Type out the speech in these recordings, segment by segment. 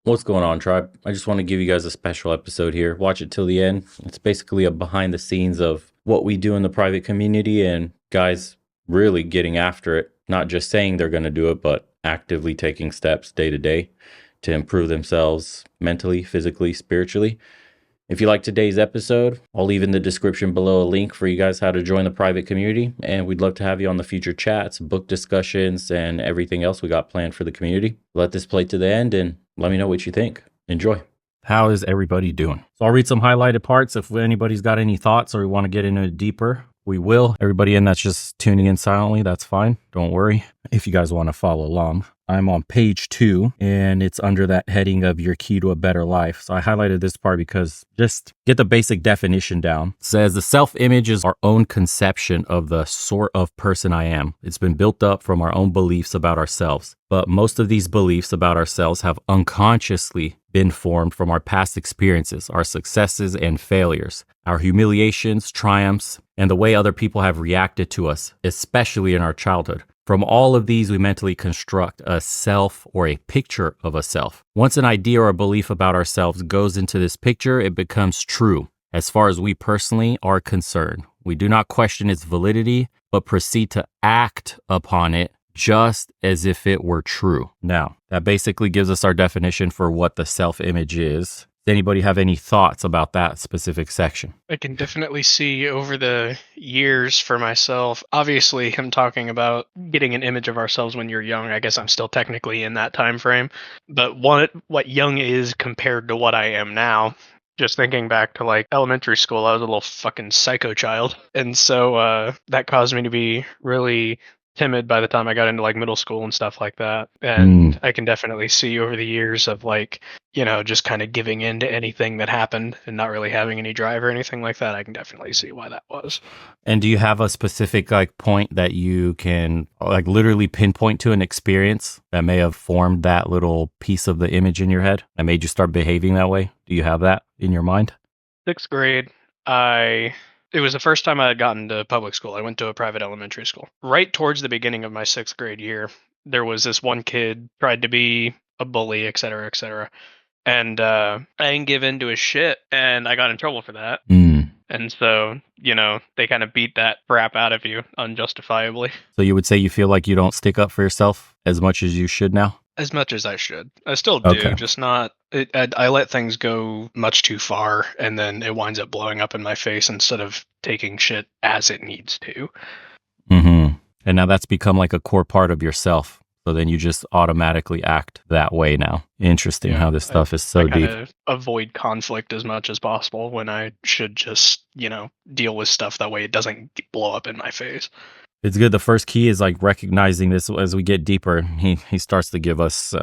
What's going on, tribe? I just want to give you guys a special episode here. Watch it till the end. It's basically a behind the scenes of what we do in the private community and guys really getting after it, not just saying they're going to do it, but actively taking steps day to day to improve themselves mentally, physically, spiritually. If you like today's episode, I'll leave in the description below a link for you guys how to join the private community. And we'd love to have you on the future chats, book discussions, and everything else we got planned for the community. Let this play to the end and let me know what you think. Enjoy. How is everybody doing? So I'll read some highlighted parts. If anybody's got any thoughts or we want to get into it deeper, we will. Everybody in that's just tuning in silently, that's fine. Don't worry. If you guys want to follow along. I'm on page 2 and it's under that heading of your key to a better life. So I highlighted this part because just get the basic definition down. It says the self-image is our own conception of the sort of person I am. It's been built up from our own beliefs about ourselves. But most of these beliefs about ourselves have unconsciously been formed from our past experiences, our successes and failures, our humiliations, triumphs, and the way other people have reacted to us, especially in our childhood. From all of these, we mentally construct a self or a picture of a self. Once an idea or a belief about ourselves goes into this picture, it becomes true as far as we personally are concerned. We do not question its validity, but proceed to act upon it just as if it were true. Now, that basically gives us our definition for what the self-image is. Does anybody have any thoughts about that specific section? I can definitely see over the years for myself. Obviously, him talking about getting an image of ourselves when you're young. I guess I'm still technically in that time frame. But what young is compared to what I am now. Just thinking back to like elementary school, I was a little fucking psycho child. And so that caused me to be really timid by the time I got into like middle school and stuff like that. And I can definitely see over the years of like, just kind of giving in to anything that happened and not really having any drive or anything like that. I can definitely see why that was. And do you have a specific point that you can literally pinpoint to an experience that may have formed that little piece of the image in your head that made you start behaving that way? Do you have that in your mind? 6th grade, it was the first time I had gotten to public school. I went to a private elementary school. Right towards the beginning of my 6th grade year, there was this one kid tried to be a bully, et cetera, et cetera. And I didn't give in to his shit, and I got in trouble for that. And so, they kind of beat that crap out of you unjustifiably. So you would say you feel like you don't stick up for yourself as much as you should now? As much as I should. I still do, just not. I let things go much too far, and then it winds up blowing up in my face instead of taking shit as it needs to. Mm-hmm. And now that's become like a core part of yourself. So then you just automatically act that way now. Interesting how this stuff is so deep. I avoid conflict as much as possible when I should just, deal with stuff that way it doesn't blow up in my face. It's good. The first key is like recognizing this as we get deeper. He starts to give us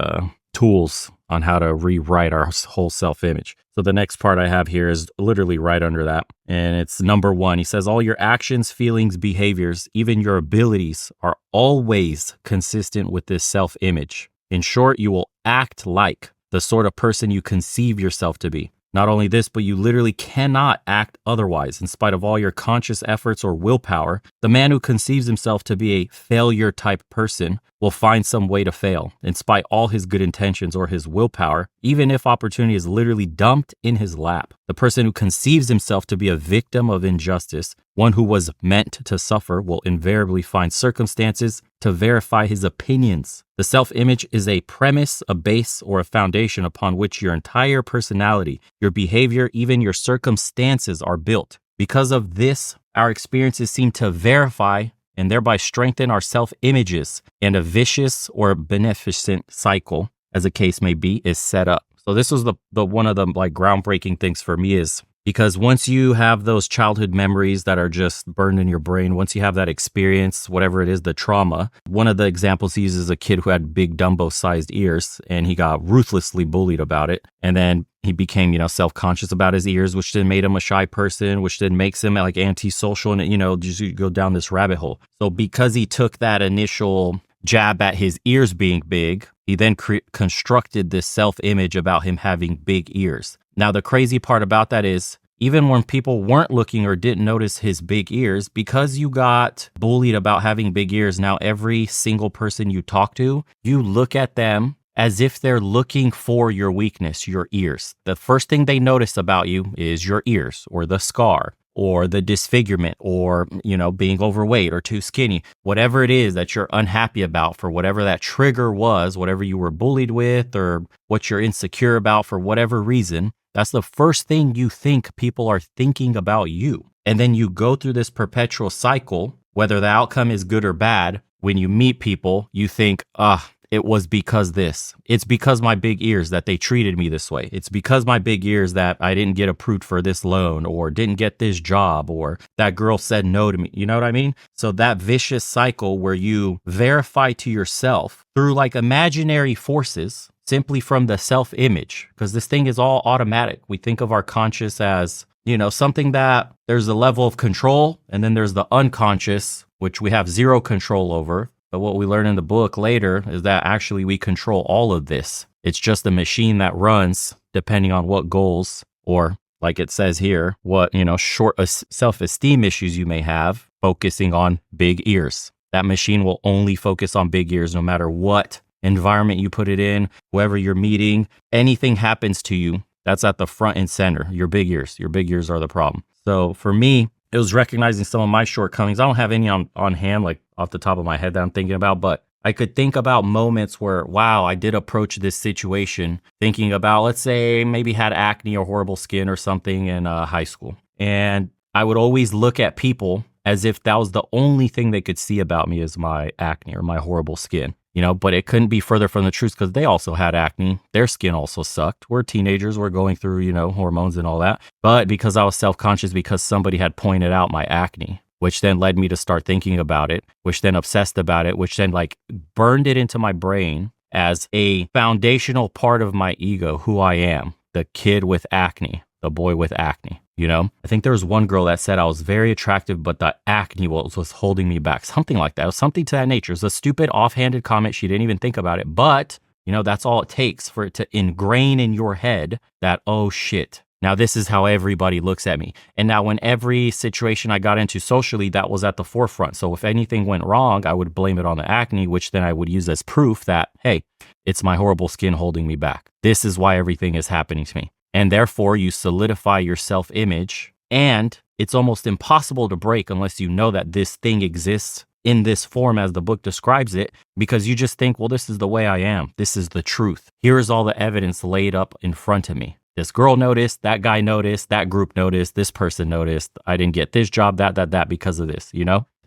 tools on how to rewrite our whole self-image. So the next part I have here is literally right under that. And it's number 1. He says, all your actions, feelings, behaviors, even your abilities are always consistent with this self-image. In short, you will act like the sort of person you conceive yourself to be. Not only this, but you literally cannot act otherwise. In spite of all your conscious efforts or willpower, the man who conceives himself to be a failure type person will find some way to fail. In spite all his good intentions or his willpower, even if opportunity is literally dumped in his lap. The person who conceives himself to be a victim of injustice, one who was meant to suffer, will invariably find circumstances to verify his opinions. The self-image is a premise, a base, or a foundation upon which your entire personality, your behavior, even your circumstances are built. Because of this, our experiences seem to verify and thereby strengthen our self-images, and a vicious or beneficent cycle, as the case may be, is set up. So this was the one of the groundbreaking things for me is because once you have those childhood memories that are just burned in your brain, once you have that experience, whatever it is, the trauma, one of the examples he uses is a kid who had big Dumbo-sized ears and he got ruthlessly bullied about it. And then he became, self-conscious about his ears, which then made him a shy person, which then makes him antisocial and, just go down this rabbit hole. So because he took that initial jab at his ears being big, he then constructed this self-image about him having big ears. Now, the crazy part about that is even when people weren't looking or didn't notice his big ears, because you got bullied about having big ears, now every single person you talk to, you look at them as if they're looking for your weakness, your ears. The first thing they notice about you is your ears or the scar or the disfigurement or, being overweight or too skinny. Whatever it is that you're unhappy about for whatever that trigger was, whatever you were bullied with or what you're insecure about for whatever reason, that's the first thing you think people are thinking about you. And then you go through this perpetual cycle, whether the outcome is good or bad. When you meet people, you think, it was because this. It's because my big ears that they treated me this way. It's because my big ears that I didn't get approved for this loan or didn't get this job or that girl said no to me. You know what I mean? So that vicious cycle where you verify to yourself through like imaginary forces simply from the self-image, because this thing is all automatic. We think of our conscious as, something that there's a level of control, and then there's the unconscious, which we have zero control over. But what we learn in the book later is that actually we control all of this. It's just a machine that runs depending on what goals, or like it says here, what, short self-esteem issues you may have, focusing on big ears. That machine will only focus on big ears no matter what environment you put it in, whoever you're meeting, anything happens to you, that's at the front and center. Your big ears. Your big ears are the problem. So for me, it was recognizing some of my shortcomings. I don't have any on hand, like off the top of my head that I'm thinking about, but I could think about moments where, wow, I did approach this situation thinking about, let's say, maybe had acne or horrible skin or something in high school. And I would always look at people as if that was the only thing they could see about me is my acne or my horrible skin. But it couldn't be further from the truth because they also had acne. Their skin also sucked. We're teenagers. We're going through, hormones and all that. But because I was self-conscious because somebody had pointed out my acne, which then led me to start thinking about it, which then obsessed about it, which then like burned it into my brain as a foundational part of my ego, who I am, the kid with acne, the boy with acne. I think there was one girl that said I was very attractive, but the acne was holding me back. Something like that. It was something to that nature. It was a stupid offhanded comment. She didn't even think about it. But, that's all it takes for it to ingrain in your head that, oh shit, now this is how everybody looks at me. And now when every situation I got into socially, that was at the forefront. So if anything went wrong, I would blame it on the acne, which then I would use as proof that, hey, it's my horrible skin holding me back. This is why everything is happening to me. And therefore, you solidify your self-image, and it's almost impossible to break unless you know that this thing exists in this form as the book describes it, because you just think, well, this is the way I am. This is the truth. Here is all the evidence laid up in front of me. This girl noticed, that guy noticed, that group noticed, this person noticed. I didn't get this job, that because of this,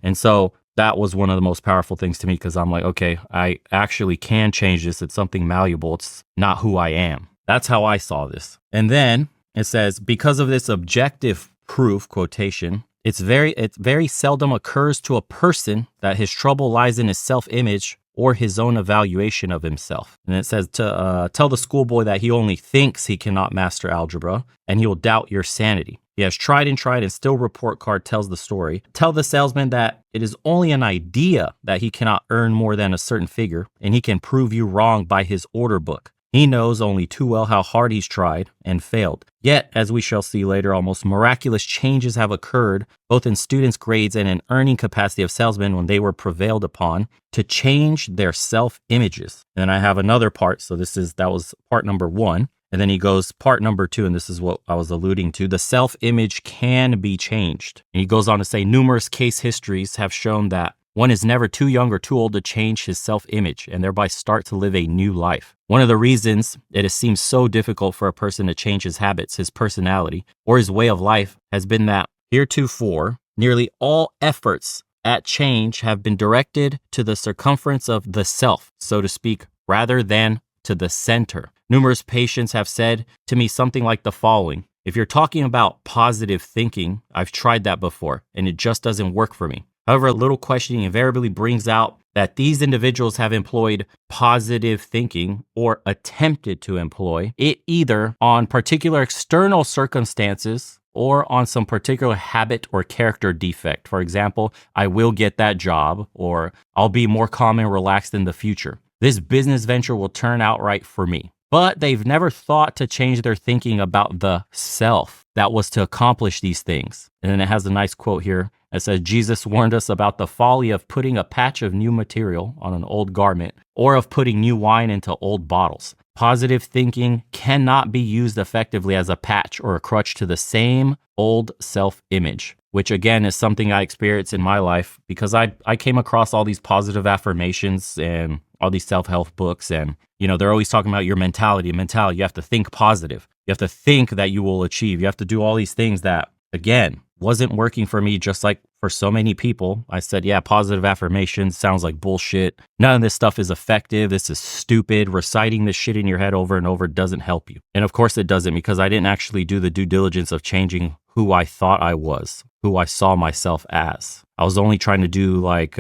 And so that was one of the most powerful things to me because I'm like, okay, I actually can change this. It's something malleable. It's not who I am. That's how I saw this. And then it says, because of this objective proof, quotation, it very seldom occurs to a person that his trouble lies in his self-image or his own evaluation of himself. And it says to tell the schoolboy that he only thinks he cannot master algebra and he will doubt your sanity. He has tried and still report card tells the story. Tell the salesman that it is only an idea that he cannot earn more than a certain figure and he can prove you wrong by his order book. He knows only too well how hard he's tried and failed. Yet, as we shall see later, almost miraculous changes have occurred both in students' grades and in earning capacity of salesmen when they were prevailed upon to change their self-images. And then I have another part. So that was part number 1. And then he goes part number 2, and this is what I was alluding to. The self-image can be changed. And he goes on to say numerous case histories have shown that one is never too young or too old to change his self-image and thereby start to live a new life. One of the reasons it seems so difficult for a person to change his habits, his personality, or his way of life has been that heretofore, nearly all efforts at change have been directed to the circumference of the self, so to speak, rather than to the center. Numerous patients have said to me something like the following: if you're talking about positive thinking, I've tried that before and it just doesn't work for me. However, a little questioning invariably brings out that these individuals have employed positive thinking or attempted to employ it either on particular external circumstances or on some particular habit or character defect. For example, I will get that job, or I'll be more calm and relaxed in the future. This business venture will turn out right for me. But they've never thought to change their thinking about the self that was to accomplish these things. And then it has a nice quote here. It says Jesus warned us about the folly of putting a patch of new material on an old garment or of putting new wine into old bottles. Positive thinking cannot be used effectively as a patch or a crutch to the same old self-image, which again is something I experienced in my life because I came across all these positive affirmations and all these self-help books, and they're always talking about your mentality. You have to think positive. You have to think that you will achieve. You have to do all these things that, again, wasn't working for me, just like for so many people. I said, yeah, positive affirmations sounds like bullshit. None of this stuff is effective. This is stupid. Reciting this shit in your head over and over doesn't help you. And of course it doesn't, because I didn't actually do the due diligence of changing who I thought I was, who I saw myself as. I was only trying to do like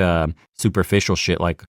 superficial shit, like,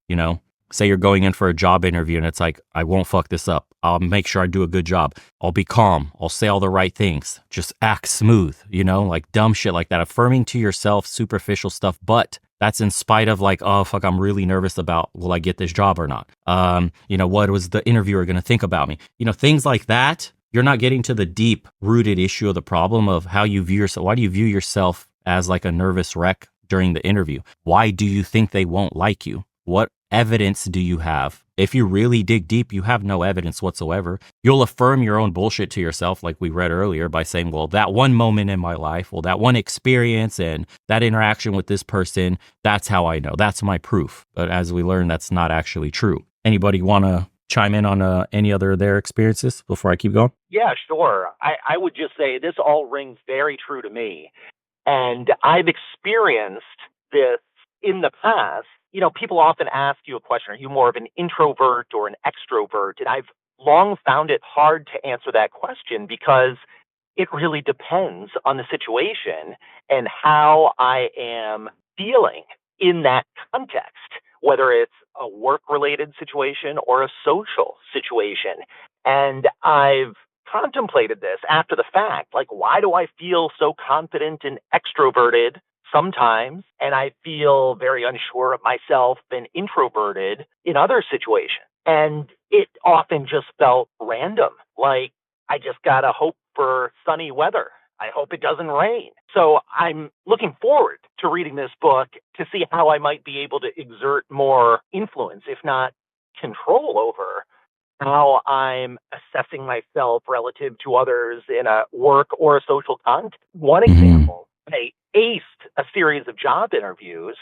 say you're going in for a job interview and it's like, I won't fuck this up. I'll make sure I do a good job. I'll be calm. I'll say all the right things. Just act smooth, like dumb shit like that. Affirming to yourself, superficial stuff. But that's in spite of like, oh, fuck, I'm really nervous about, will I get this job or not? What was the interviewer going to think about me? Things like that. You're not getting to the deep rooted issue of the problem of how you view yourself. Why do you view yourself as like a nervous wreck during the interview? Why do you think they won't like you? What evidence do you have? If you really dig deep, you have no evidence whatsoever. You'll affirm your own bullshit to yourself, like we read earlier, by saying, well, that one moment in my life, well, that one experience and that interaction with this person, that's how I know. That's my proof. But as we learn, that's not actually true. Anybody want to chime in on any other of their experiences before I keep going? Yeah, sure. I would just say this all rings very true to me. And I've experienced this in the past. People often ask you a question, are you more of an introvert or an extrovert? And I've long found it hard to answer that question because it really depends on the situation and how I am feeling in that context, whether it's a work-related situation or a social situation. And I've contemplated this after the fact, like, why do I feel so confident and extroverted sometimes, and I feel very unsure of myself and introverted in other situations? And it often just felt random, like I just gotta hope for sunny weather. I hope it doesn't rain. So I'm looking forward to reading this book to see how I might be able to exert more influence, if not control over how I'm assessing myself relative to others in a work or a social context. One example, I aced a series of job interviews.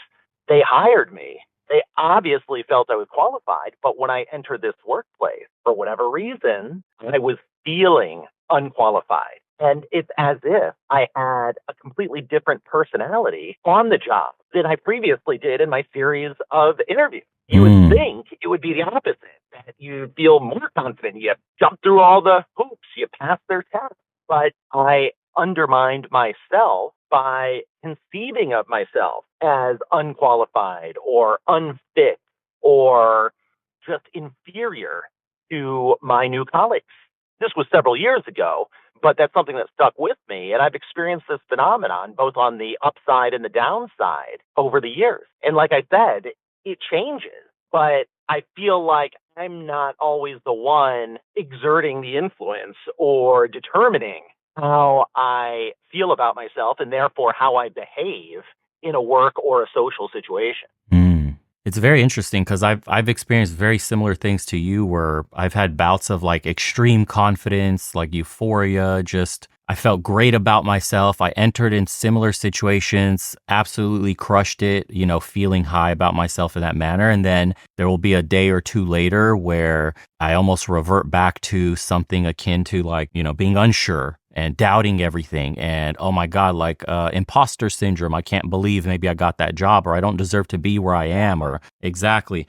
They hired me. They obviously felt I was qualified, but when I entered this workplace, for whatever reason, I was feeling unqualified. And it's as if I had a completely different personality on the job than I previously did in my series of interviews. You would think it would be the opposite, that you feel more confident. You jump through all the hoops, you pass their tests. But I undermined myself by conceiving of myself as unqualified or unfit or just inferior to my new colleagues. This was several years ago, but that's something that stuck with me. And I've experienced this phenomenon both on the upside and the downside over the years. And like I said, it changes, but I feel like I'm not always the one exerting the influence or determining how I feel about myself and therefore how I behave in a work or a social situation. It's very interesting because I've experienced very similar things to you, where I've had bouts of like extreme confidence, like euphoria, just I felt great about myself. I entered in similar situations, absolutely crushed it, feeling high about myself in that manner. And then there will be a day or two later where I almost revert back to something akin to like, being unsure and doubting everything. And oh my God, like imposter syndrome. I can't believe maybe I got that job, or I don't deserve to be where I am, or exactly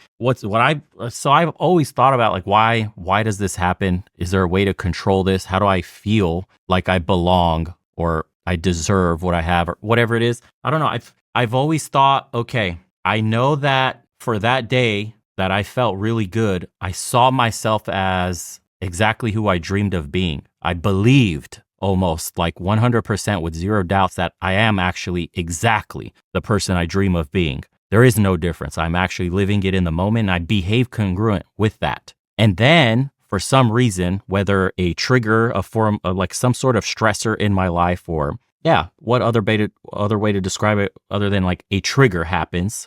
so I've always thought about like, why does this happen? Is there a way to control this? How do I feel like I belong or I deserve what I have or whatever it is? I don't know. I've always thought, okay, I know that for that day that I felt really good, I saw myself as exactly who I dreamed of being. I believed almost like 100% with zero doubts that I am actually exactly the person I dream of being. There is no difference. I'm actually living it in the moment, and I behave congruent with that. And then for some reason, whether a trigger, a form of like some sort of stressor in my life, or yeah, what other way to describe it other than like a trigger happens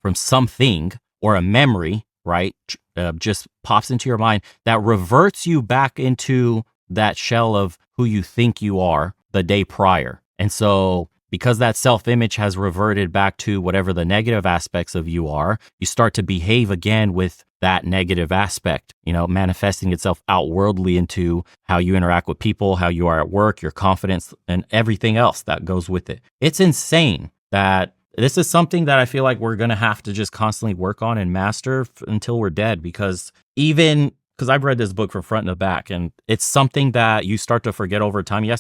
from something or a memory, right? Just pops into your mind that reverts you back into that shell of who you think you are the day prior. And so because that self-image has reverted back to whatever the negative aspects of you are, you start to behave again with that negative aspect, manifesting itself outwardly into how you interact with people, how you are at work, your confidence, and everything else that goes with it. It's insane that this is something that I feel like we're going to have to just constantly work on and master until we're dead, because I've read this book from front to back, and it's something that you start to forget over time. You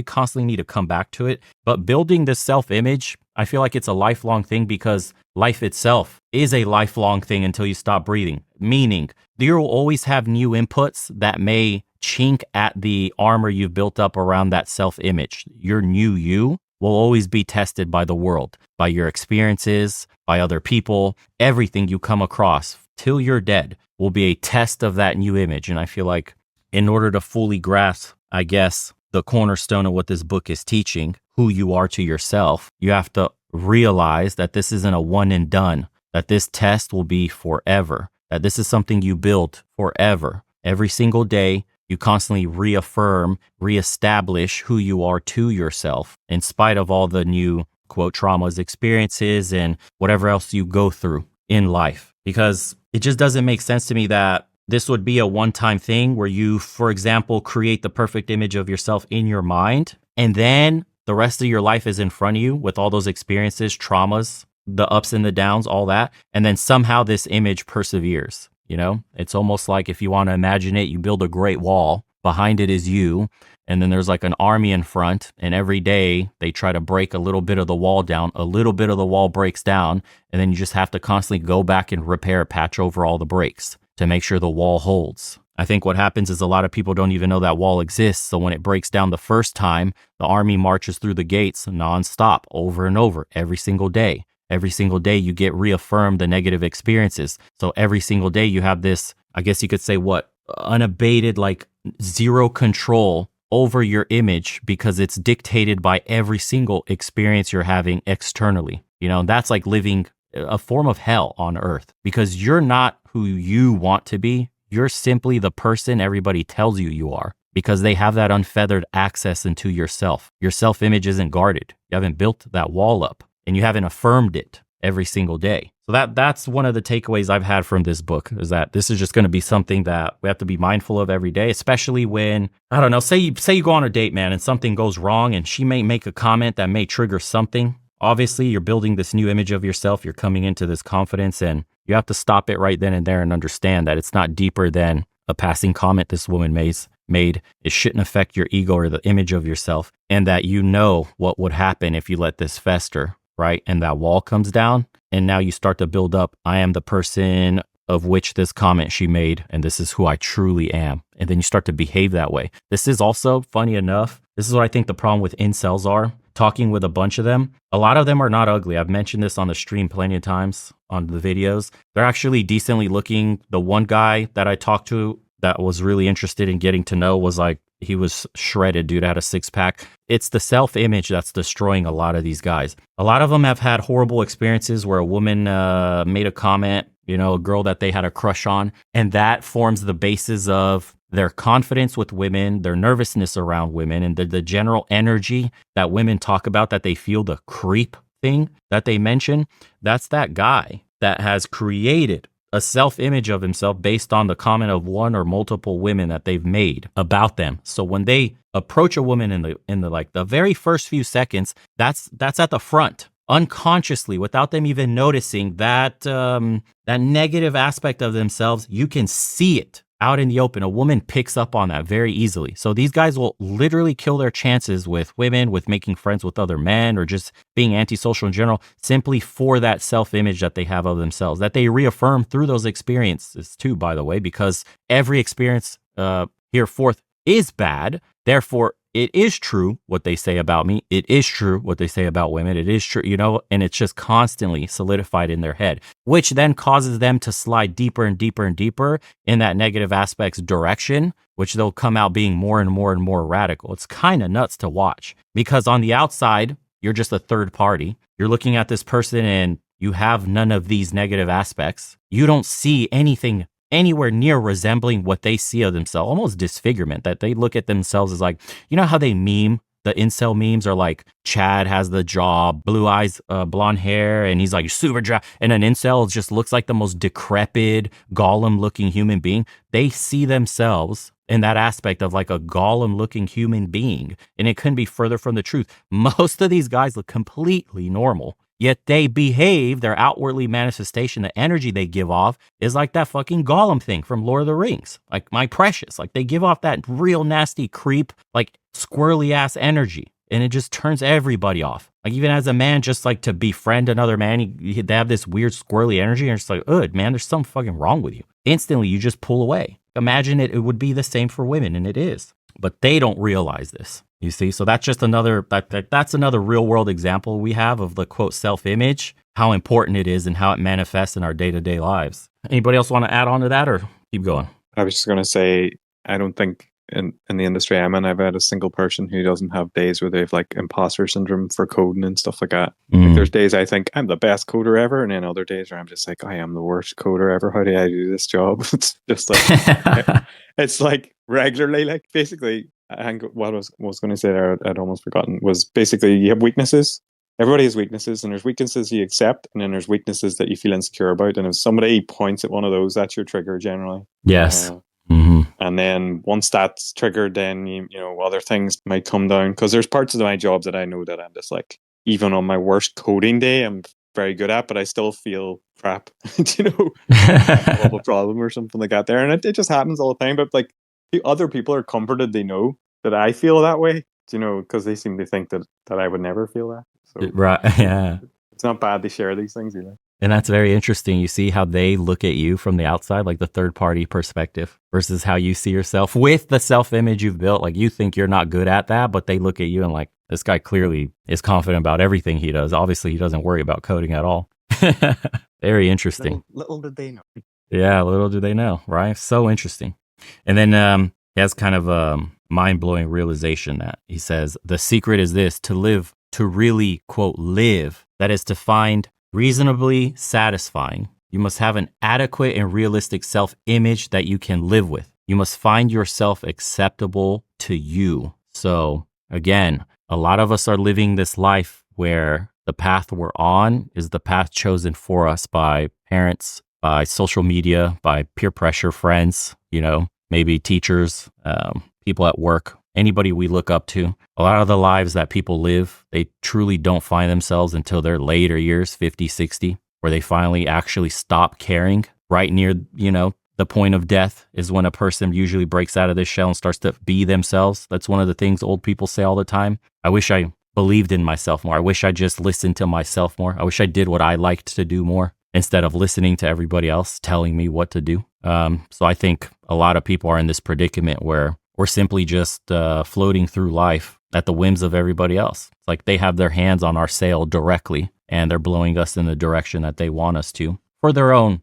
constantly need to come back to it. But building this self-image, I feel like it's a lifelong thing, because life itself is a lifelong thing until you stop breathing. Meaning, you will always have new inputs that may chink at the armor you've built up around that self-image. Your new you will always be tested by the world, by your experiences, by other people. Everything you come across till you're dead will be a test of that new image. And I feel like in order to fully grasp, I guess, the cornerstone of what this book is teaching, who you are to yourself, you have to realize that this isn't a one and done, that this test will be forever, that this is something you build forever. Every single day, you constantly reestablish who you are to yourself, in spite of all the new, quote, traumas, experiences, and whatever else you go through in life. Because it just doesn't make sense to me that this would be a one-time thing where you, for example, create the perfect image of yourself in your mind, and then the rest of your life is in front of you with all those experiences, traumas, the ups and the downs, all that. And then somehow this image perseveres. It's almost like, if you want to imagine it, you build a great wall. Behind it is you. And then there's like an army in front. And every day they try to break a little bit of the wall down. A little bit of the wall breaks down. And then you just have to constantly go back and patch over all the breaks to make sure the wall holds. I think what happens is a lot of people don't even know that wall exists. So when it breaks down the first time, the army marches through the gates nonstop, over and over, every single day. Every single day you get reaffirmed the negative experiences. So every single day you have this, I guess you could say, unabated, like zero control over your image, because it's dictated by every single experience you're having externally. That's like living a form of hell on earth, because you're not who you want to be. You're simply the person everybody tells you are, because they have that unfeathered access into yourself. Your self-image isn't guarded. You haven't built that wall up, and you haven't affirmed it every single day. So that's one of the takeaways I've had from this book, is that this is just going to be something that we have to be mindful of every day, especially when, I don't know, say you go on a date, man, and something goes wrong, and she may make a comment that may trigger something. Obviously, you're building this new image of yourself. You're coming into this confidence, and you have to stop it right then and there and understand that it's not deeper than a passing comment this woman made. It shouldn't affect your ego or the image of yourself, and that what would happen if you let this fester, right? And that wall comes down, and now you start to build up, I am the person of which this comment she made, and this is who I truly am. And then you start to behave that way. This is also, funny enough, this is what I think the problem with incels are. Talking with a bunch of them, a lot of them are not ugly. I've mentioned this on the stream plenty of times on the videos. They're actually decently looking. The one guy that I talked to that was really interested in getting to know was like, he was shredded, dude, had a six-pack. It's the self-image that's destroying a lot of these guys. A lot of them have had horrible experiences where a woman made a comment, a girl that they had a crush on, and that forms the basis of their confidence with women, their nervousness around women, and the general energy that women talk about, that they feel, the creep thing that they mention. That's that guy that has created a self-image of himself based on the comment of one or multiple women that they've made about them. So when they approach a woman in the very first few seconds, that's at the front, unconsciously, without them even noticing that that negative aspect of themselves. You can see it out in the open. A woman picks up on that very easily. So these guys will literally kill their chances with women, with making friends with other men, or just being antisocial in general, simply for that self-image that they have of themselves, that they reaffirm through those experiences too, by the way, because every experience hereforth is bad. Therefore, it is true what they say about me. It is true what they say about women. It is true, and it's just constantly solidified in their head, which then causes them to slide deeper and deeper and deeper in that negative aspect's direction, which they'll come out being more and more and more radical. It's kind of nuts to watch because on the outside, you're just a third party. You're looking at this person and you have none of these negative aspects. You don't see anything anywhere near resembling what they see of themselves, almost disfigurement, that they look at themselves as like, how they meme, the incel memes are like, Chad has the jaw, blue eyes, blonde hair, and he's like super dry. And an incel just looks like the most decrepit, Gollum looking human being. They see themselves in that aspect of like a Gollum looking human being. And it couldn't be further from the truth. Most of these guys look completely normal. Yet they behave, their outwardly manifestation, the energy they give off is like that fucking Gollum thing from Lord of the Rings. Like my precious, like they give off that real nasty creep, like squirrely ass energy. And it just turns everybody off. Like even as a man, just like to befriend another man, they have this weird squirrely energy and it's like, ugh, man, there's something fucking wrong with you. Instantly, you just pull away. Imagine it would be the same for women, and it is. But they don't realize this. You see, so that's just another that's another real world example we have of the quote self-image, how important it is and how it manifests in our day-to-day lives. Anybody else want to add on to that or keep going? I was just going to say, I don't think in the industry I'm in, I've had a single person who doesn't have days where they've like imposter syndrome for coding and stuff like that. Like there's days I think I'm the best coder ever, and then other days where I'm just like, I am the worst coder ever. How do I do this job? It's just like it's like regularly, like basically. I think what I was going to say there, I'd almost forgotten, was basically you have weaknesses. Everybody has weaknesses, and there's weaknesses you accept, and then there's weaknesses that you feel insecure about. And if somebody points at one of those, that's your trigger generally. Yes. And then once that's triggered, then you know other things might come down, because there's parts of my job that I know that I'm just like, even on my worst coding day, I'm very good at, but I still feel crap. I have a problem or something like that there, and it just happens all the time. But like the other people are comforted; they know that I feel that way, because they seem to think that I would never feel that. So right, yeah, it's not bad to share these things either. And that's very interesting. You see how they look at you from the outside, like the third party perspective versus how you see yourself with the self-image you've built. Like you think you're not good at that, but they look at you and like, this guy clearly is confident about everything he does. Obviously, he doesn't worry about coding at all. Very interesting. Little did they know. Yeah, little do they know, right? So interesting. And then he has kind of a mind-blowing realization that he says, the secret is this, to live, to really, quote, live. That is to find reasonably satisfying. You must have an adequate and realistic self-image that you can live with. You must find yourself acceptable to you. So again, a lot of us are living this life where the path we're on is the path chosen for us by parents, by social media, by peer pressure, friends, maybe teachers, people at work, anybody we look up to. A lot of the lives that people live, they truly don't find themselves until their later years, 50, 60, where they finally actually stop caring. Right near, the point of death is when a person usually breaks out of this shell and starts to be themselves. That's one of the things old people say all the time. I wish I believed in myself more. I wish I just listened to myself more. I wish I did what I liked to do more instead of listening to everybody else telling me what to do. So I think a lot of people are in this predicament where we're simply just floating through life at the whims of everybody else. It's like they have their hands on our sail directly and they're blowing us in the direction that they want us to for their own,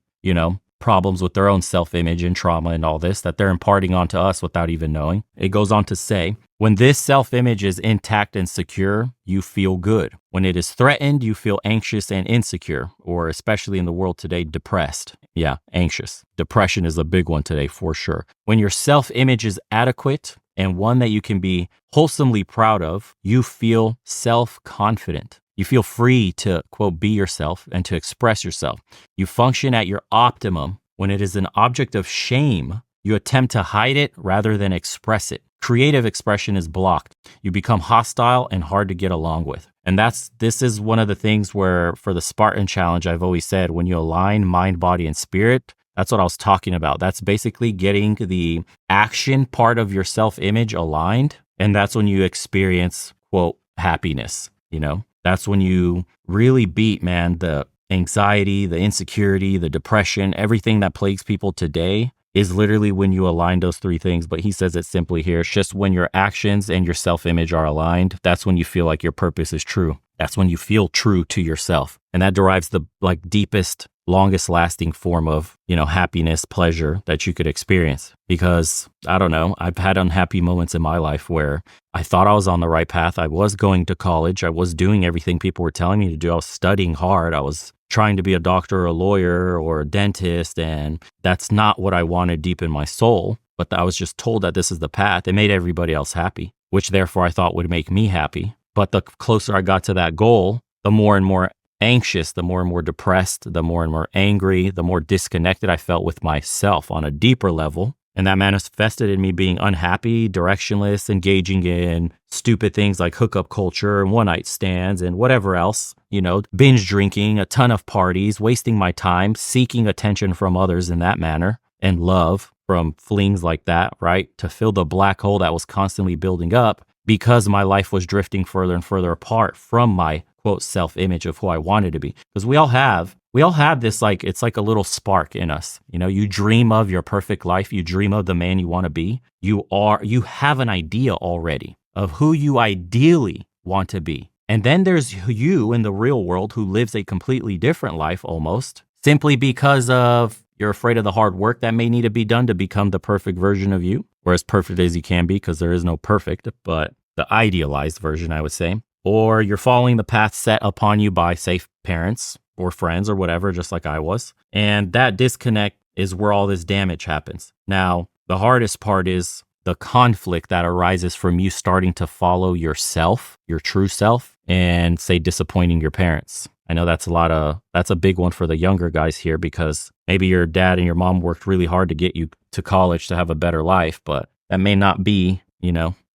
problems with their own self-image and trauma and all this that they're imparting onto us without even knowing. It goes on to say, when this self-image is intact and secure, you feel good. When it is threatened, you feel anxious and insecure, or especially in the world today, depressed. Yeah, anxious. Depression is a big one today for sure. When your self-image is adequate and one that you can be wholesomely proud of, you feel self-confident. You feel free to, quote, be yourself and to express yourself. You function at your optimum. When it is an object of shame, you attempt to hide it rather than express it. Creative expression is blocked. You become hostile and hard to get along with. And this is one of the things where for the Spartan challenge, I've always said, when you align mind, body, and spirit, that's what I was talking about. That's basically getting the action part of your self-image aligned. And that's when you experience, quote, happiness, That's when you really beat, man, the anxiety, the insecurity, the depression, everything that plagues people today. is literally when you align those three things. But he says it simply here. It's just when your actions and your self-image are aligned, that's when you feel like your purpose is true. That's when you feel true to yourself. And that derives the deepest, longest lasting form of, happiness, pleasure that you could experience. Because I don't know, I've had unhappy moments in my life where I thought I was on the right path. I was going to college. I was doing everything people were telling me to do. I was studying hard. I was trying to be a doctor or a lawyer or a dentist. And that's not what I wanted deep in my soul. But I was just told that this is the path. It made everybody else happy, which therefore I thought would make me happy. But the closer I got to that goal, the more and more anxious, the more and more depressed, the more and more angry, the more disconnected I felt with myself on a deeper level. And that manifested in me being unhappy, directionless, engaging in stupid things like hookup culture and one-night stands and whatever else, binge drinking, a ton of parties, wasting my time, seeking attention from others in that manner, and love from flings like that, right? To fill the black hole that was constantly building up because my life was drifting further and further apart from my quote self-image of who I wanted to be. Because we all have this, it's like a little spark in us. You dream of your perfect life. You dream of the man you want to be. You have an idea already of who you ideally want to be. And then there's you in the real world who lives a completely different life almost, simply because of you're afraid of the hard work that may need to be done to become the perfect version of you, or as perfect as you can be, because there is no perfect, but the idealized version, I would say. Or you're following the path set upon you by safe parents or friends or whatever, just like I was. And that disconnect is where all this damage happens. Now, the hardest part is the conflict that arises from you starting to follow yourself, your true self, and say disappointing your parents. I know that's a big one for the younger guys here, because maybe your dad and your mom worked really hard to get you to college to have a better life, but that may not be,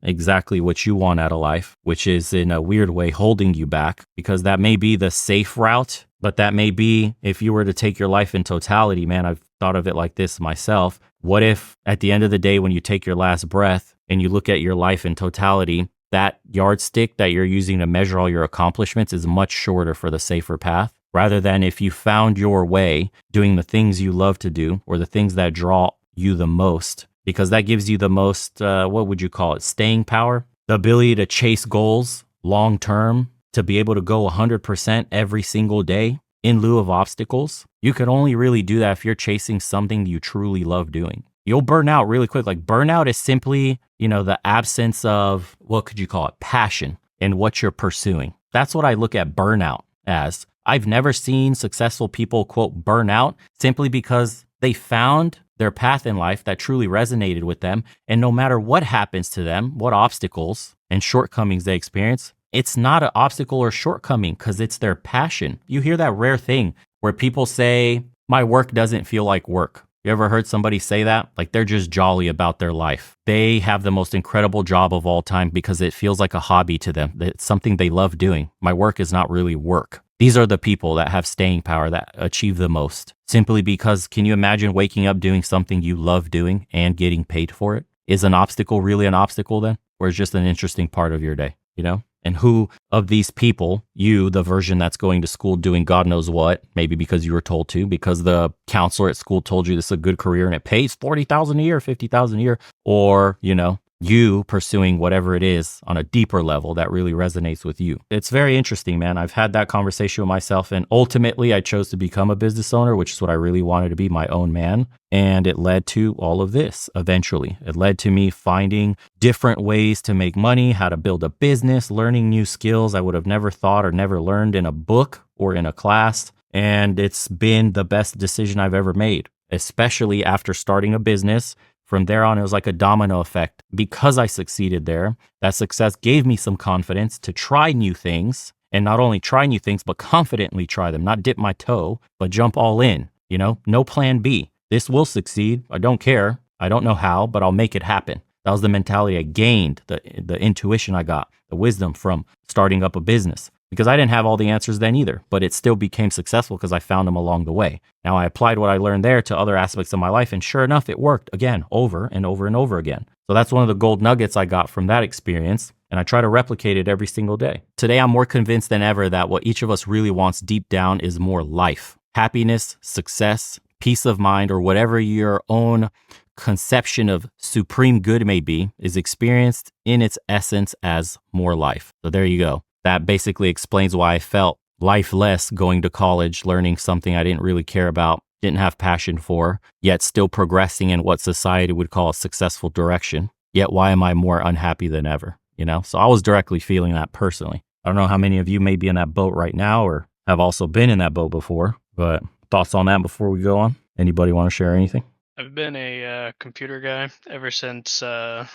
exactly what you want out of life, which is in a weird way holding you back, because that may be the safe route, but that may be, if you were to take your life in totality, man, I've thought of it like this myself. What if at the end of the day, when you take your last breath and you look at your life in totality, that yardstick that you're using to measure all your accomplishments is much shorter for the safer path, rather than if you found your way doing the things you love to do or the things that draw you the most, because that gives you the most, what would you call it, staying power, the ability to chase goals long term, to be able to go 100% every single day in lieu of obstacles. You could only really do that if you're chasing something you truly love doing. You'll burn out really quick. Like burnout is simply, the absence of, what could you call it, passion in what you're pursuing. That's what I look at burnout as. I've never seen successful people, quote, burn out simply because they found their path in life that truly resonated with them. And no matter what happens to them, what obstacles and shortcomings they experience, it's not an obstacle or shortcoming because it's their passion. You hear that rare thing where people say, my work doesn't feel like work. You ever heard somebody say that? Like they're just jolly about their life. They have the most incredible job of all time because it feels like a hobby to them. It's something they love doing. My work is not really work. These are the people that have staying power, that achieve the most. Simply because, can you imagine waking up doing something you love doing and getting paid for it? Is an obstacle really an obstacle then? Or is it just an interesting part of your day, And who of these people, you, the version that's going to school doing God knows what, maybe because you were told to, because the counselor at school told you this is a good career and it pays $40,000 a year, $50,000 a year, or, you pursuing whatever it is on a deeper level that really resonates with you. It's very interesting, man. I've had that conversation with myself, and ultimately I chose to become a business owner, which is what I really wanted to be, my own man. And it led to all of this eventually. It led to me finding different ways to make money, how to build a business, learning new skills I would have never thought or never learned in a book or in a class. And it's been the best decision I've ever made, especially after starting a business. From there on, it was like a domino effect. Because I succeeded there, that success gave me some confidence to try new things, and not only try new things, but confidently try them, not dip my toe, but jump all in, no plan B. This will succeed. I don't care. I don't know how, but I'll make it happen. That was the mentality I gained, the intuition I got, the wisdom from starting up a business. Because I didn't have all the answers then either, but it still became successful because I found them along the way. Now I applied what I learned there to other aspects of my life, and sure enough, it worked again, over and over and over again. So that's one of the gold nuggets I got from that experience, and I try to replicate it every single day. Today, I'm more convinced than ever that what each of us really wants deep down is more life, happiness, success, peace of mind, or whatever your own conception of supreme good may be, is experienced in its essence as more life. So there you go. That basically explains why I felt lifeless going to college, learning something I didn't really care about, didn't have passion for, yet still progressing in what society would call a successful direction. Yet why am I more unhappy than ever? You know, so I was directly feeling that personally. I don't know how many of you may be in that boat right now or have also been in that boat before, but thoughts on that before we go on? Anybody want to share anything? I've been a computer guy ever since I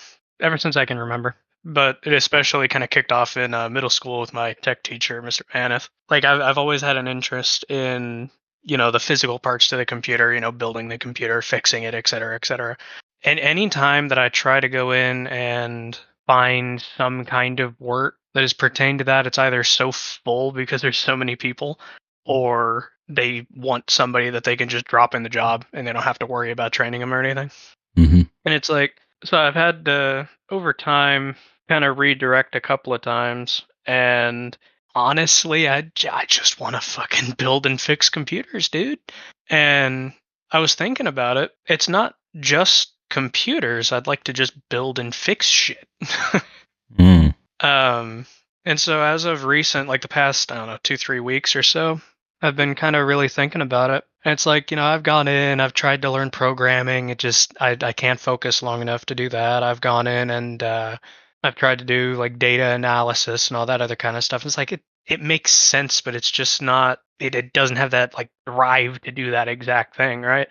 can remember. But it especially kind of kicked off in middle school with my tech teacher, Mr. Maneth. Like I've always had an interest in, the physical parts to the computer, building the computer, fixing it, et cetera, et cetera. And any time that I try to go in and find some kind of work that is pertained to that, it's either so full because there's so many people, or they want somebody that they can just drop in the job and they don't have to worry about training them or anything. Mm-hmm. And it's like, so I've had to, over time, kind of redirect a couple of times. And honestly, I just want to fucking build and fix computers, dude. And I was thinking about it. It's not just computers. I'd like to just build and fix shit. And so as of recent, like the past, I don't know, 2-3 weeks or so, I've been kind of really thinking about it. And it's like, I've gone in, I've tried to learn programming. It just, I can't focus long enough to do that. I've gone in and I've tried to do like data analysis and all that other kind of stuff. It's like, it makes sense, but it's just not, it doesn't have that like drive to do that exact thing, right?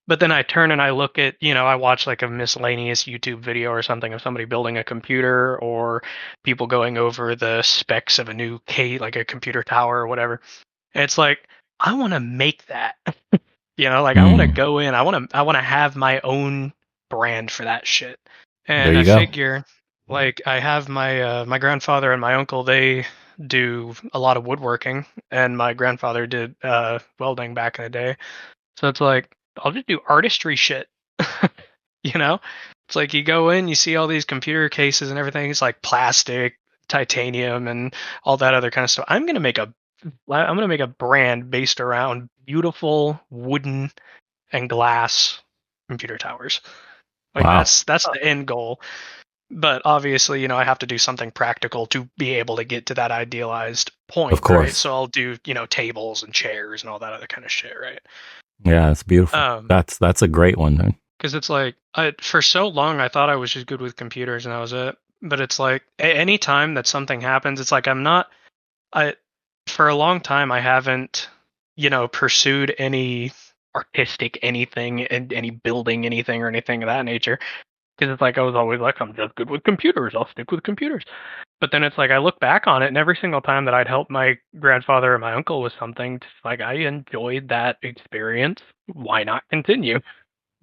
But then I turn and I look at, I watch like a miscellaneous YouTube video or something of somebody building a computer or people going over the specs of a new like a computer tower or whatever. And it's like, I want to make that, I want to go in, I want to have my own brand for that shit. And I figure, like, I have my grandfather and my uncle, they do a lot of woodworking, and my grandfather did welding back in the day. So it's like, I'll just do artistry shit. It's like you go in, you see all these computer cases and everything. It's like plastic, titanium, and all that other kind of stuff. I'm gonna make a brand based around beautiful wooden and glass computer towers. Like that's the end goal. But obviously, I have to do something practical to be able to get to that idealized point. Of course. Right? So I'll do, tables and chairs and all that other kind of shit, right? Yeah, it's beautiful. That's a great one, then. Because it's like, for so long, I thought I was just good with computers and that was it. But it's like, any time that something happens, it's like for a long time, I haven't, pursued any artistic anything and any building anything or anything of that nature. Because it's like, I was always like, I'm just good with computers. I'll stick with computers. But then it's like, I look back on it, and every single time that I'd help my grandfather or my uncle with something, it's like, I enjoyed that experience. Why not continue?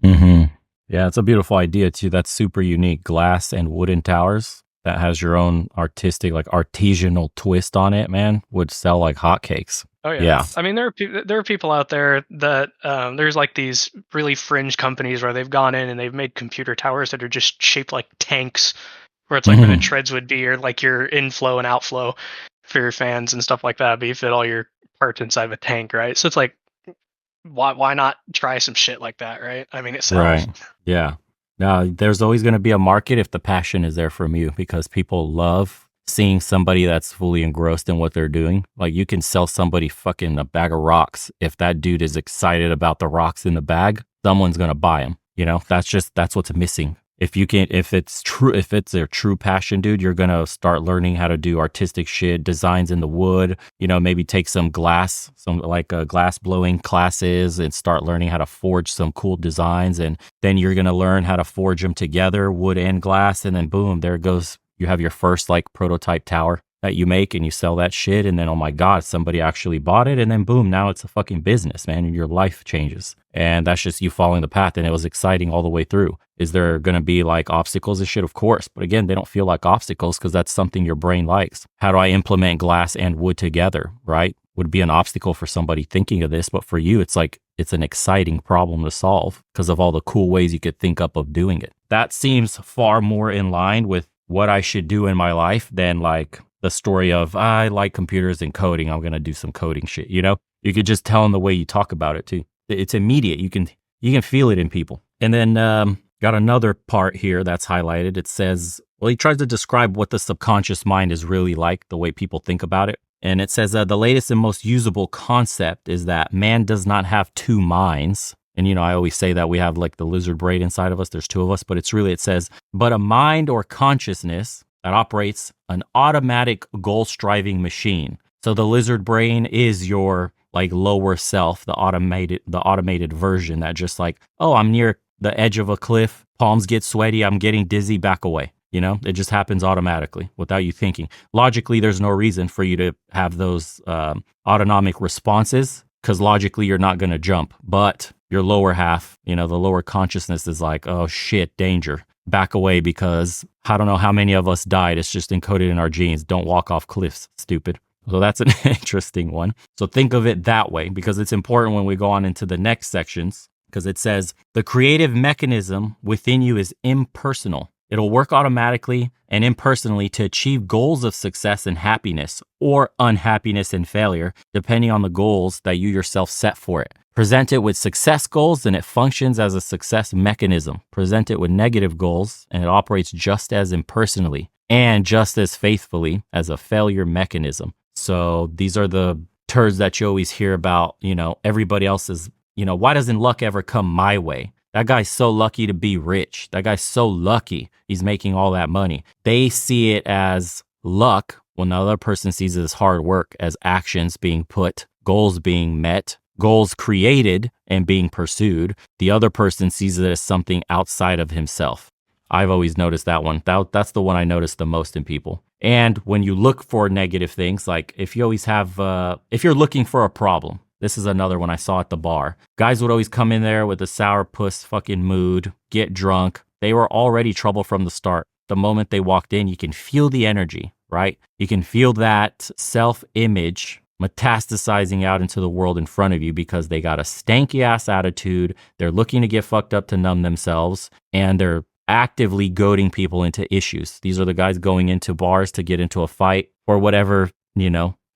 Mm-hmm. Yeah, it's a beautiful idea, too. That's super unique. Glass and wooden towers that has your own artistic, like artisanal twist on it, man, would sell like hotcakes. Oh, yeah. I mean, there are people out there that there's like these really fringe companies where they've gone in and they've made computer towers that are just shaped like tanks, where it's like where the treads would be, or like your inflow and outflow for your fans and stuff like that. But you fit all your parts inside of a tank, right? So it's like, why not try some shit like that, right? I mean, it sells. Right. Yeah. Now, there's always going to be a market if the passion is there from you, because people love seeing somebody that's fully engrossed in what they're doing. Like, you can sell somebody fucking a bag of rocks. If that dude is excited about the rocks in the bag, someone's going to buy them. That's what's missing. If it's their true passion, dude, you're going to start learning how to do artistic shit, designs in the wood, maybe take some glass blowing classes and start learning how to forge some cool designs. And then you're going to learn how to forge them together, wood and glass. And then boom, there it goes. You have your first like prototype tower that you make and you sell that shit. And then, oh my God, somebody actually bought it. And then boom, now it's a fucking business, man. And your life changes. And that's just you following the path. And it was exciting all the way through. Is there going to be like obstacles and shit? Of course. But again, they don't feel like obstacles because that's something your brain likes. How do I implement glass and wood together, right? Would be an obstacle for somebody thinking of this. But for you, it's like, it's an exciting problem to solve because of all the cool ways you could think up of doing it. That seems far more in line with what I should do in my life than like the story of, I like computers and coding, I'm going to do some coding shit, You could just tell in the way you talk about it too. It's immediate. You can feel it in people. And then got another part here that's highlighted. It says, well, he tries to describe what the subconscious mind is really like, the way people think about it. And it says the latest and most usable concept is that man does not have two minds. And, I always say that we have like the lizard brain inside of us. There's two of us, but it says, but a mind or consciousness that operates an automatic goal-striving machine. So the lizard brain is your like lower self, the automated version that just like, oh, I'm near the edge of a cliff, palms get sweaty, I'm getting dizzy, back away. It just happens automatically without you thinking. Logically, there's no reason for you to have those autonomic responses because logically you're not going to jump. But your lower half, the lower consciousness is like, oh shit, danger. Back away because I don't know how many of us died. It's just encoded in our genes. Don't walk off cliffs, stupid. So that's an interesting one. So think of it that way because it's important when we go on into the next sections because it says the creative mechanism within you is impersonal. It'll work automatically and impersonally to achieve goals of success and happiness or unhappiness and failure, depending on the goals that you yourself set for it. Present it with success goals and it functions as a success mechanism. Present it with negative goals and it operates just as impersonally and just as faithfully as a failure mechanism. So these are the turds that you always hear about, everybody else is, why doesn't luck ever come my way? That guy's so lucky to be rich. That guy's so lucky he's making all that money. They see it as luck when the other person sees it as hard work, as actions being put, goals being met, goals created and being pursued. The other person sees it as something outside of himself. I've always noticed that one. That's the one I notice the most in people. And when you look for negative things, like if you always have, if you're looking for a problem, this is another one I saw at the bar. Guys would always come in there with a sourpuss fucking mood, get drunk. They were already trouble from the start. The moment they walked in, you can feel the energy, right? You can feel that self-image metastasizing out into the world in front of you because they got a stanky ass attitude. They're looking to get fucked up to numb themselves and they're actively goading people into issues. These are the guys going into bars to get into a fight or whatever,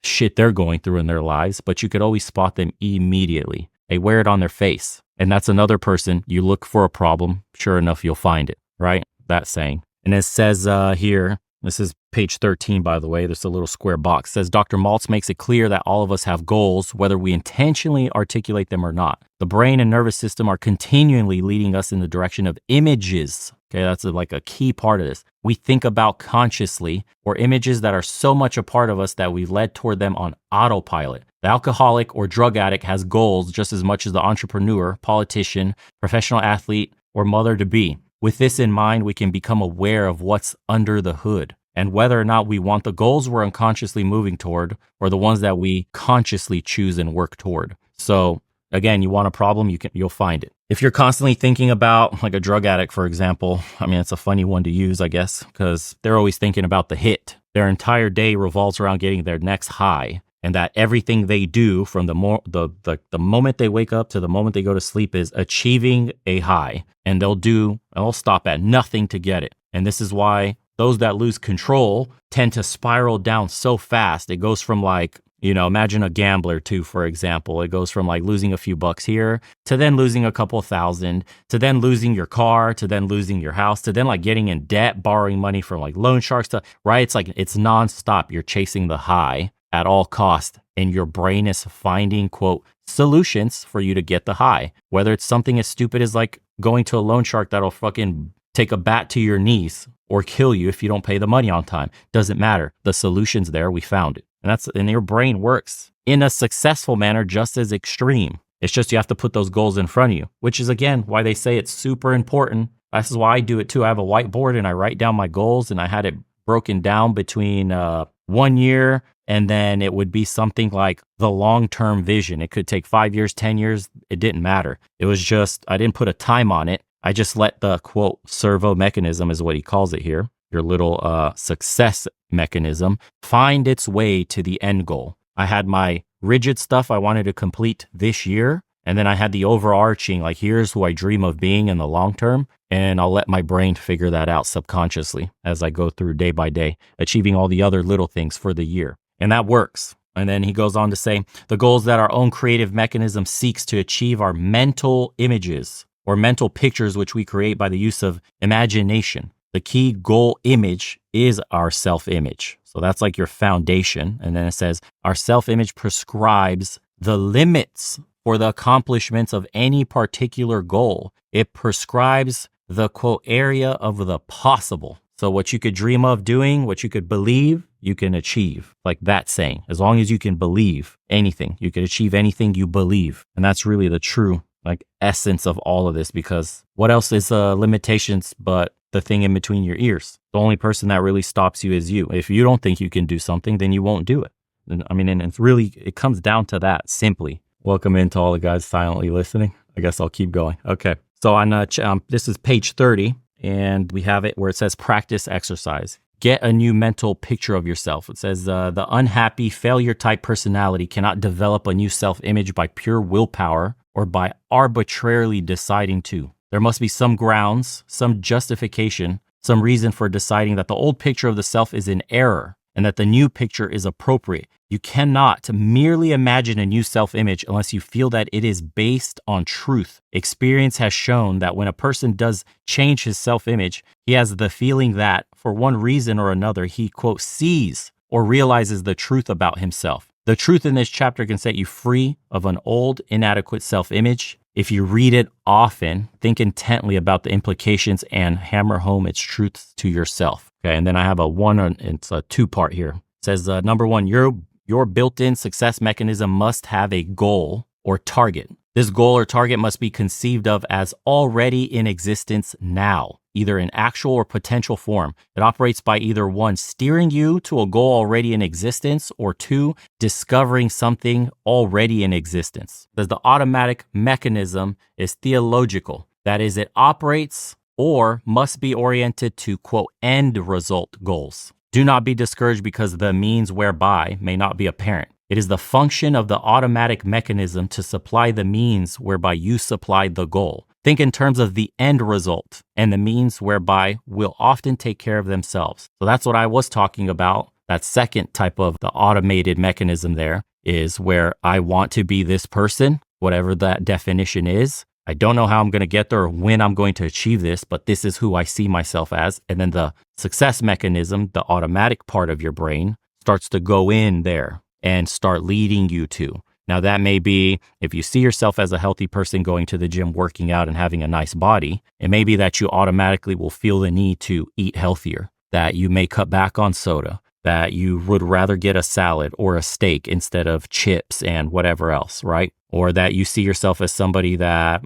shit they're going through in their lives, but you could always spot them immediately. They wear it on their face. And that's another person. You look for a problem, sure enough, you'll find it, right? That saying. And it says here, this is page 13, by the way, there's a little square box. It says Dr. Maltz makes it clear that all of us have goals, whether we intentionally articulate them or not. The brain and nervous system are continually leading us in the direction of images. Okay, that's like a key part of this. We think about consciously, or images that are so much a part of us that we led toward them on autopilot. The alcoholic or drug addict has goals just as much as the entrepreneur, politician, professional athlete, or mother-to-be. With this in mind, we can become aware of what's under the hood and whether or not we want the goals we're unconsciously moving toward or the ones that we consciously choose and work toward. So again, you want a problem, you'll find it. If you're constantly thinking about like a drug addict, for example, it's a funny one to use, I guess, because they're always thinking about the hit. Their entire day revolves around getting their next high. And that everything they do from the moment they wake up to the moment they go to sleep is achieving a high. And they'll stop at nothing to get it. And this is why those that lose control tend to spiral down so fast. It goes from like, imagine a gambler too, for example. It goes from like losing a few bucks here to then losing a couple thousand to then losing your car to then losing your house to then like getting in debt, borrowing money from like loan sharks right? It's like it's nonstop. You're chasing the high at all cost and your brain is finding, quote, solutions for you to get the high. Whether it's something as stupid as like going to a loan shark that'll fucking take a bat to your knees or kill you if you don't pay the money on time. Doesn't matter. The solution's there. We found it. And your brain works in a successful manner just as extreme. It's just you have to put those goals in front of you, which is, again, why they say it's super important. This is why I do it too. I have a whiteboard and I write down my goals and I had it broken down between 1 year and then it would be something like the long-term vision. It could take 5 years, 10 years. It didn't matter. It was just, I didn't put a time on it. I just let the, quote, servo mechanism is what he calls it here, your little success mechanism, find its way to the end goal. I had my rigid stuff I wanted to complete this year. And then I had the overarching, like, here's who I dream of being in the long term. And I'll let my brain figure that out subconsciously as I go through day by day, achieving all the other little things for the year. And that works. And then he goes on to say, the goals that our own creative mechanism seeks to achieve are mental images or mental pictures, which we create by the use of imagination. The key goal image is our self-image. So that's like your foundation. And then it says, our self-image prescribes the limits for the accomplishments of any particular goal. It prescribes the quote area of the possible. So what you could dream of doing, what you could believe, you can achieve. Like that saying, as long as you can believe anything, you can achieve anything you believe. And that's really the true like essence of all of this, because what else is limitations but the thing in between your ears? The only person that really stops you is you. If you don't think you can do something, then you won't do it. And I mean, and it's really, it comes down to that simply. Welcome into all the guys silently listening. I guess I'll keep going. Okay. So on this is page 30, and we have it where it says practice exercise. Get a new mental picture of yourself. It says the unhappy failure type personality cannot develop a new self-image by pure willpower or by arbitrarily deciding to. There must be some grounds, some justification, some reason for deciding that the old picture of the self is in error and that the new picture is appropriate. You cannot merely imagine a new self-image unless you feel that it is based on truth. Experience has shown that when a person does change his self-image, he has the feeling that, for one reason or another, he, quote, sees or realizes the truth about himself. The truth in this chapter can set you free of an old, inadequate self-image. If you read it often, think intently about the implications and hammer home its truths to yourself. Okay, and then I have it's a two-part here. It says, number one, your built-in success mechanism must have a goal or target. This goal or target must be conceived of as already in existence now, either in actual or potential form. It operates by either one, steering you to a goal already in existence, or two, discovering something already in existence. Because the automatic mechanism is theological. That is, it operates or must be oriented to, quote, end result goals. Do not be discouraged because the means whereby may not be apparent. It is the function of the automatic mechanism to supply the means whereby you supply the goal. Think in terms of the end result, and the means whereby will often take care of themselves. So that's what I was talking about. That second type of the automated mechanism there is where I want to be this person, whatever that definition is. I don't know how I'm going to get there or when I'm going to achieve this, but this is who I see myself as. And then the success mechanism, the automatic part of your brain, starts to go in there and start leading you to. Now, that may be if you see yourself as a healthy person going to the gym, working out and having a nice body, it may be that you automatically will feel the need to eat healthier, that you may cut back on soda, that you would rather get a salad or a steak instead of chips and whatever else, right? Or that you see yourself as somebody that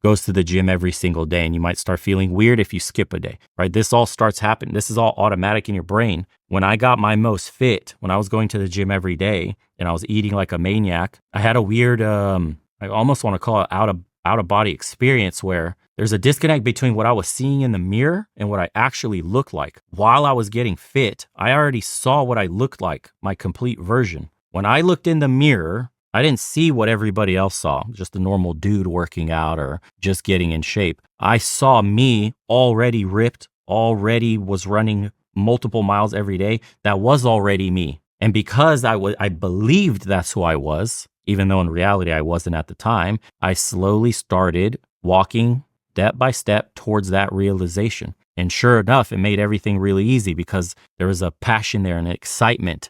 goes to the gym every single day and you might start feeling weird if you skip a day, right? This all starts happening. This is all automatic in your brain. When I got my most fit, when I was going to the gym every day and I was eating like a maniac, I had a weird, I almost want to call it out of body experience where there's a disconnect between what I was seeing in the mirror and what I actually looked like. While I was getting fit, I already saw what I looked like, my complete version. When I looked in the mirror, I didn't see what everybody else saw, just a normal dude working out or just getting in shape. I saw me already ripped, already was running multiple miles every day. That was already me. And because I believed that's who I was, even though in reality I wasn't at the time, I slowly started walking step by step towards that realization. And sure enough, it made everything really easy because there was a passion there and an excitement.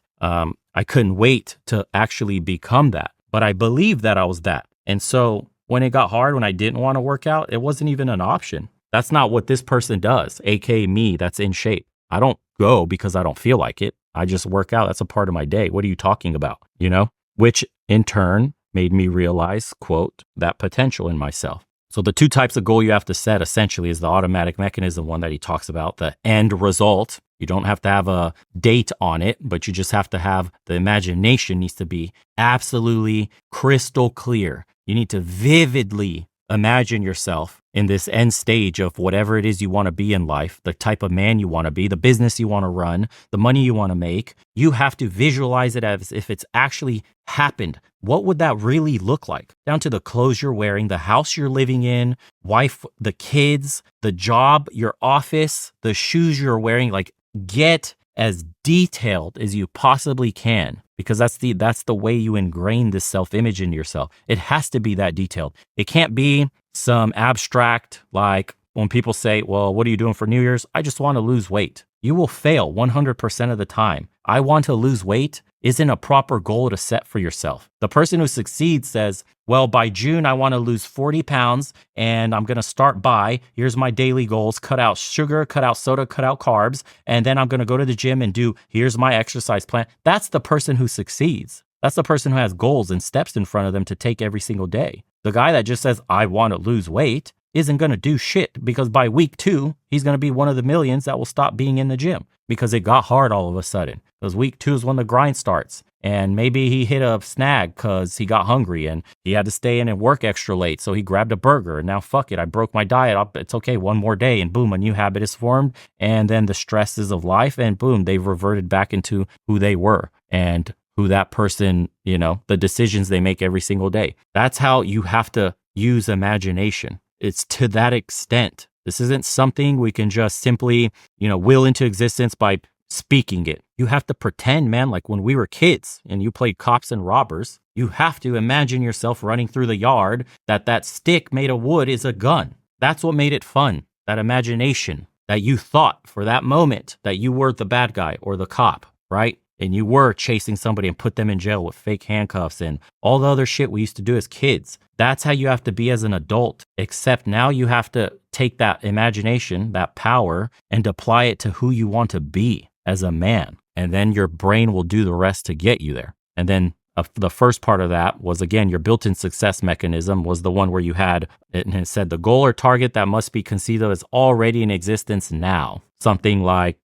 I couldn't wait to actually become that, but I believed that I was that. And so when it got hard, when I didn't want to work out, it wasn't even an option. That's not what this person does, aka me, that's in shape. I don't go because I don't feel like it. I just work out. That's a part of my day. What are you talking about? You know, which in turn made me realize, quote, that potential in myself. So the two types of goal you have to set essentially is the automatic mechanism one that he talks about, the end result. You don't have to have a date on it, but you just have to have the imagination needs to be absolutely crystal clear. You need to vividly imagine yourself in this end stage of whatever it is you want to be in life, the type of man you want to be, the business you want to run, the money you want to make. You have to visualize it as if it's actually happened. What would that really look like? Down to the clothes you're wearing, the house you're living in, wife, the kids, the job, your office, the shoes you're wearing. Like, get as detailed as you possibly can, because that's the way you ingrain this self-image into yourself. It has to be that detailed. It can't be some abstract, like when people say, well, what are you doing for New Year's? I just want to lose weight. You will fail 100% of the time. I want to lose weight isn't a proper goal to set for yourself. The person who succeeds says, well, by June, I want to lose 40 pounds and I'm going to start by, here's my daily goals, cut out sugar, cut out soda, cut out carbs, and then I'm going to go to the gym and do, here's my exercise plan. That's the person who succeeds. That's the person who has goals and steps in front of them to take every single day. The guy that just says, I want to lose weight, isn't going to do shit, because by week 2, he's going to be one of the millions that will stop being in the gym because it got hard all of a sudden. Because week 2 is when the grind starts. And maybe he hit a snag because he got hungry and he had to stay in and work extra late. So he grabbed a burger and now fuck it, I broke my diet. It's okay, one more day. And boom, a new habit is formed. And then the stresses of life and boom, they've reverted back into who they were and who that person, the decisions they make every single day. That's how you have to use imagination. It's to that extent. This isn't something we can just simply, will into existence by speaking it. You have to pretend, man, like when we were kids and you played cops and robbers, you have to imagine yourself running through the yard, that stick made of wood is a gun. That's what made it fun. That imagination that you thought for that moment that you were the bad guy or the cop, right? And you were chasing somebody and put them in jail with fake handcuffs and all the other shit we used to do as kids. That's how you have to be as an adult, except now you have to take that imagination, that power, and apply it to who you want to be as a man. And then your brain will do the rest to get you there. And then the first part of that was, again, your built-in success mechanism was the one where you had, and it said the goal or target that must be conceived of as already in existence now. Something like,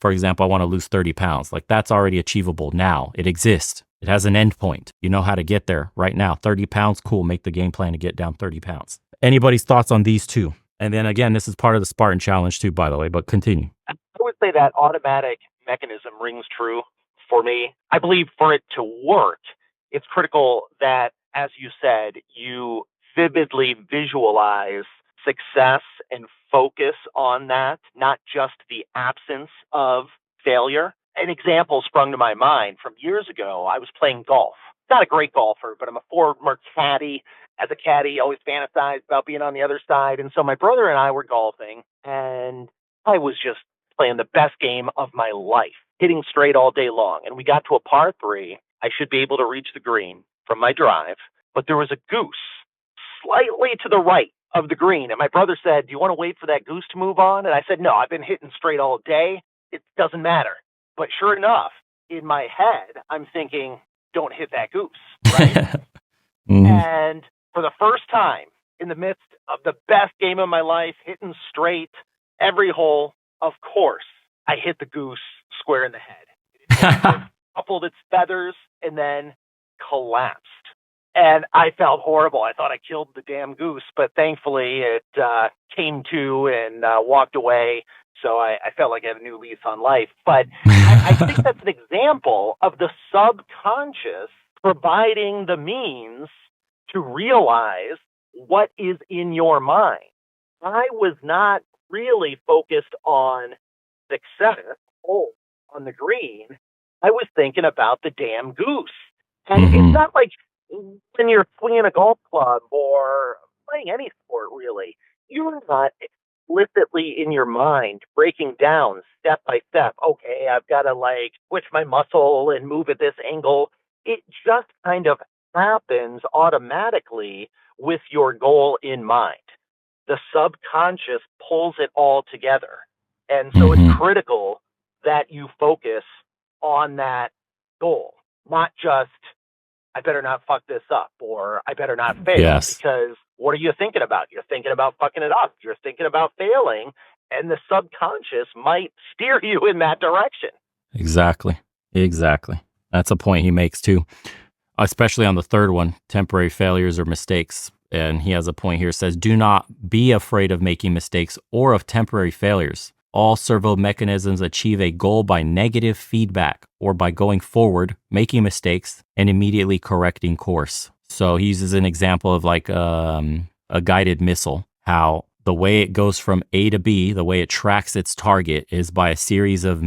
for example, I want to lose 30 pounds. Like that's already achievable now. It exists. It has an end point. You know how to get there right now. 30 pounds, cool. Make the game plan to get down 30 pounds. Anybody's thoughts on these two? And then again, this is part of the Spartan challenge too, by the way, but continue. I would say that automatic mechanism rings true for me. I believe for it to work, it's critical that, as you said, you vividly visualize success and focus on that, not just the absence of failure. An example sprung to my mind from years ago. I was playing golf. Not a great golfer, but I'm a former caddy. As a caddy, always fantasized about being on the other side. And so my brother and I were golfing, and I was just playing the best game of my life, hitting straight all day long. And we got to a par 3. I should be able to reach the green from my drive, but there was a goose slightly to the right of the green. And my brother said, do you want to wait for that goose to move on? And I said, no, I've been hitting straight all day. It doesn't matter. But sure enough, in my head, I'm thinking, don't hit that goose, right? And for the first time in the midst of the best game of my life, hitting straight every hole, of course, I hit the goose square in the head. It coupled its feathers and then collapsed. And I felt horrible. I thought I killed the damn goose, but thankfully it came to and walked away. So I felt like I had a new lease on life. But I think that's an example of the subconscious providing the means to realize what is in your mind. I was not really focused on success on the green. I was thinking about the damn goose. And it's not like when you're swinging a golf club or playing any sport, really, you're not explicitly in your mind breaking down step by step. Okay, I've got to switch my muscle and move at this angle. It just kind of happens automatically with your goal in mind. The subconscious pulls it all together. And so it's critical that you focus on that goal, not just, I better not fuck this up or I better not fail. Yes. Because what are you thinking about? You're thinking about fucking it up. You're thinking about failing, and the subconscious might steer you in that direction. Exactly. That's a point he makes too, especially on the third one, temporary failures or mistakes. And he has a point here, says, do not be afraid of making mistakes or of temporary failures. All servo mechanisms achieve a goal by negative feedback or by going forward, making mistakes, and immediately correcting course. So he uses an example of a guided missile, how the way it goes from A to B, the way it tracks its target is by a series of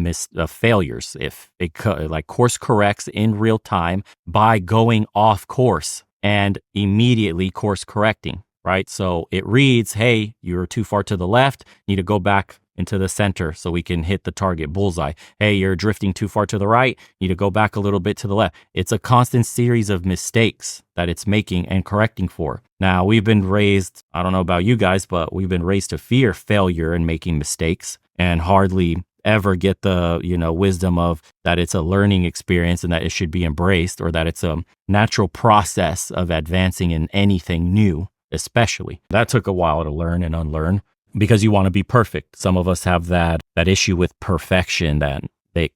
failures. If it like course corrects in real time by going off course and immediately course correcting, right? So it reads, hey, you're too far to the left, need to go back into the center so we can hit the target bullseye. Hey, you're drifting too far to the right, need to go back a little bit to the left. It's a constant series of mistakes that it's making and correcting for. Now, we've been raised, I don't know about you guys, but we've been raised to fear failure and making mistakes and hardly ever get the, wisdom of that it's a learning experience and that it should be embraced, or that it's a natural process of advancing in anything new, especially. That took a while to learn and unlearn because you want to be perfect. Some of us have that issue with perfection that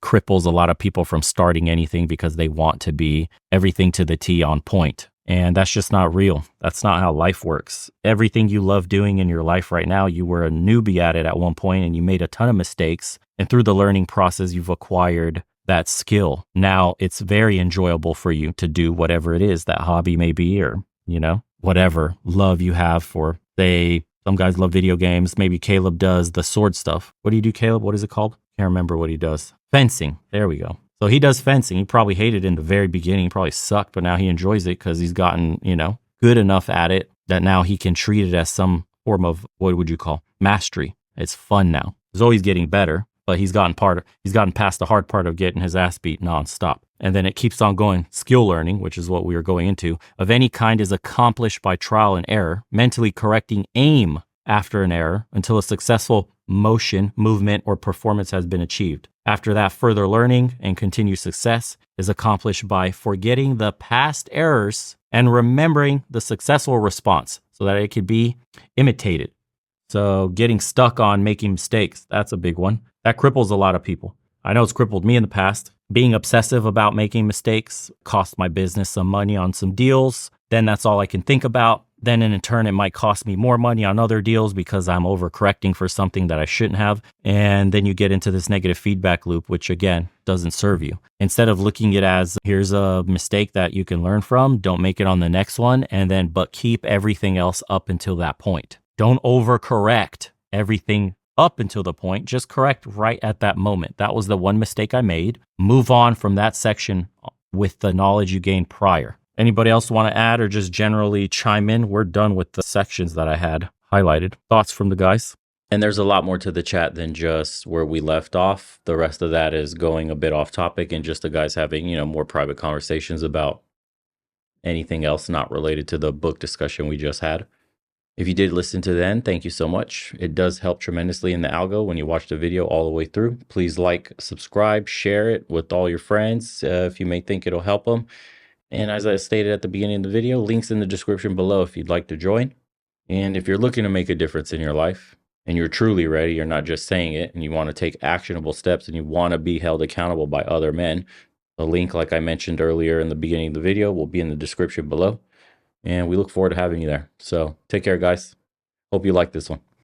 cripples a lot of people from starting anything because they want to be everything to the T on point. And that's just not real. That's not how life works. Everything you love doing in your life right now, you were a newbie at it at one point and you made a ton of mistakes. And through the learning process, you've acquired that skill. Now it's very enjoyable for you to do whatever it is, that hobby may be, or, whatever love you have for, say, some guys love video games. Maybe Caleb does the sword stuff. What do you do, Caleb? What is it called? Can't remember what he does. Fencing. There we go. So he does fencing. He probably hated it in the very beginning. He probably sucked, but now he enjoys it because he's gotten, good enough at it that now he can treat it as some form of, what would you call, mastery. It's fun now. He's always getting better, but he's gotten past the hard part of getting his ass beat nonstop. And then it keeps on going. Skill learning, which is what we are going into, of any kind is accomplished by trial and error, mentally correcting aim after an error until a successful motion, movement, or performance has been achieved. After that, further learning and continued success is accomplished by forgetting the past errors and remembering the successful response so that it could be imitated. So getting stuck on making mistakes, that's a big one. That cripples a lot of people. I know it's crippled me in the past. Being obsessive about making mistakes cost my business some money on some deals. Then that's all I can think about. Then in turn, it might cost me more money on other deals because I'm overcorrecting for something that I shouldn't have. And then you get into this negative feedback loop, which again, doesn't serve you. Instead of looking at it as, here's a mistake that you can learn from, don't make it on the next one, but keep everything else up until that point. Don't overcorrect everything up until the point, just correct right at that moment. That was the one mistake I made. Move on from that section with the knowledge you gained prior. Anybody else want to add or just generally chime in? We're done with the sections that I had highlighted. Thoughts from the guys? And there's a lot more to the chat than just where we left off. The rest of that is going a bit off topic and just the guys having, more private conversations about anything else not related to the book discussion we just had. If you did listen to then, thank you so much. It does help tremendously in the algo when you watch the video all the way through. Please like, subscribe, share it with all your friends if you may think it'll help them. And as I stated at the beginning of the video, links in the description below if you'd like to join. And if you're looking to make a difference in your life and you're truly ready, you're not just saying it, and you want to take actionable steps and you want to be held accountable by other men, the link, like I mentioned earlier in the beginning of the video, will be in the description below. And we look forward to having you there. So take care, guys. Hope you like this one.